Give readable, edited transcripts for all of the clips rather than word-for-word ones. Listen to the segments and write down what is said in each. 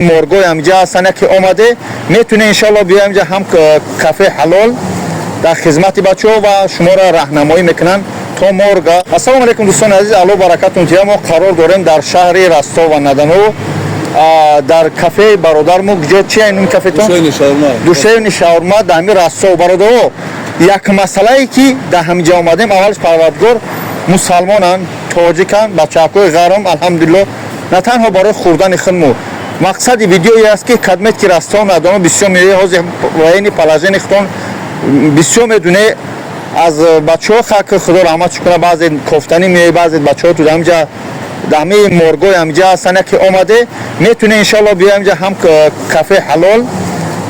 مورگوی همجا هستن که اومده میتونه انشالله بیا همجا هم کافه حلال در خدمت بچه و شما را راهنمایی میکنن تا مورگا. السلام علیکم دوستان عزیز، الله برکتون تیا. ما قرار داریم در شهر راستا و ندانو در کافه برادرمو کجا چیه این کافه تو؟ دوشین شاورما در همین راستا و برادرو. یک مسئله ای که در همینجا آمدیم، اولش پروردگار مسلمانان، تاجیکان، بچه‌های غرام الحمدلله نه تنها برای خوردن خدمت. مقصد ویدیویی است که خدمت که راستا و ندانو بسیار میره حاضر وین پلاژن اختون بسیار میدونه از بچه‌ها خاک خدا رحمت کنه. بعضی کوفتنی میای، بعضی بچه‌ها تو همینجا دمی مورگوی همینجا هستن که اومده میتونه انشالله بیا همینجا هم کافه حلال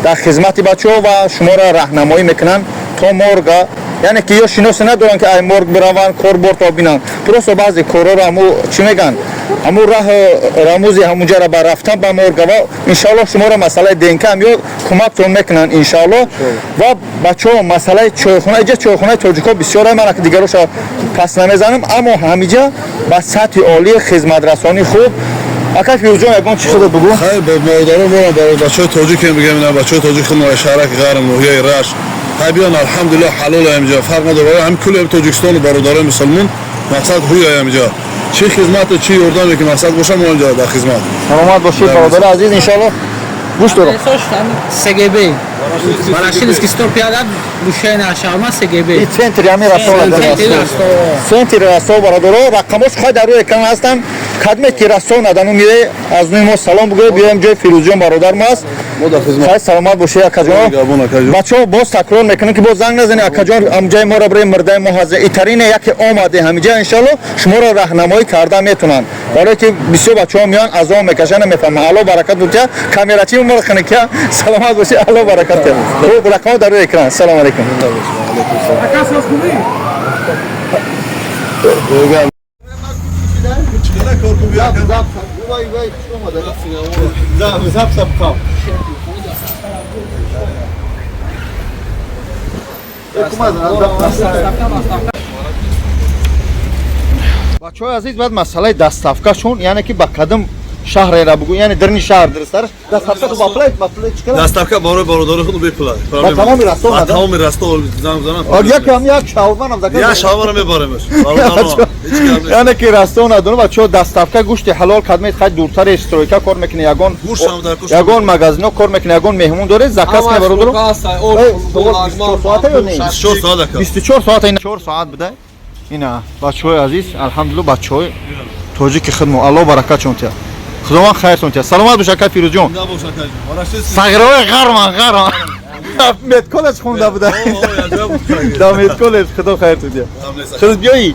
در خدمت بچه‌ها و شما را راهنمایی میکنن تا مورگا. یعنی که یا شناس ندارن که ای مورگ بروان کار برتا بینن، درست بعضی کارا رو همو چی میگن همو راه رموزی همونجا را برفتن به مورگا و انشالله شما را مسئله دینکه هم یا کمکتون میکنن انشالله. و بچه‌ها مسئله چایخونه، اینجا چایخونه تاجیکا بسیار من که دیگرش پس نمیزنم، اما همینجا با سطح عالی خدمت رسانی خوب. اکا فیروزجان یکون چی شده بگو؟ خیلی با مادرم برای بچه‌های تاجیک میگم، اینا بچه‌های تاجیک خدمت شهرک غرم نوحیه رش طبیعاً الحمدلله حلال اینجا، فرق نداره. هم کل تاجیکستان برادران مسلمان مقصد هوی اینجا چی خدمت چی یاردمی که مقصد باشه ما اینجا در خدمت. سلامت باشید برادر عزیز انشالله. گوش دارم. SGB. Barashil iskistor piyada Bushayna Sharma SGB. این سنتری همین راستا سنتری راستا برادر رقمش خواهد در روی اکران هستن. خدمت که راستا ندانو میره از نوی ما سلام بگوید بیایم جای فیروزجان برادر ما است. خیلی سلامت باشید اکا جان. بچه‌ها باز تکرار میکنن که باز زنگ نزنید اکا جان، هم جای ما را برای مرده محافظه ایترین یکی آمده همینجا انشالله شما را راهنمایی کرده میتونن. برای که بسیار بچه‌ها میان از آن میکشن میفهمن. الله برکت بده. کامراچی ما خنه که سلامت باشید الله برکت بده. خوب رقم در روی اکران. سلام علیکم. بچه‌های عزیز بعد مسئله دستافکاشون یعنی که با قدم شهر را بگو، یعنی درنی شهر درستر دستافکا تو باپلایت چیکار دستافکا برای برادر خود بپلای با تمام راستا با تمام راستا زنگ زنم اور یک شاورما هم زکات یا شاورما میباریمش. یعنی که راستا ندونه بچه‌ها دستافکا گوشت حلال خدمت خیلی دورتر استرویکا کار میکنه. یگان مغازنا کار میکنه، یگان مهمون داره زکات نه برادر 24 ساعت این 4 ساعت بده. اینا بچه‌های عزیز الحمدلله بچه‌های تاجیک خدمت الله برکتشون تیا، خداوند خیرتون تیا. سلامت باش اکا فیروزجان. صغیرای غرم مت کالج خونده بوده. دامت کالج خدا خیرتون تیا. خود بیایی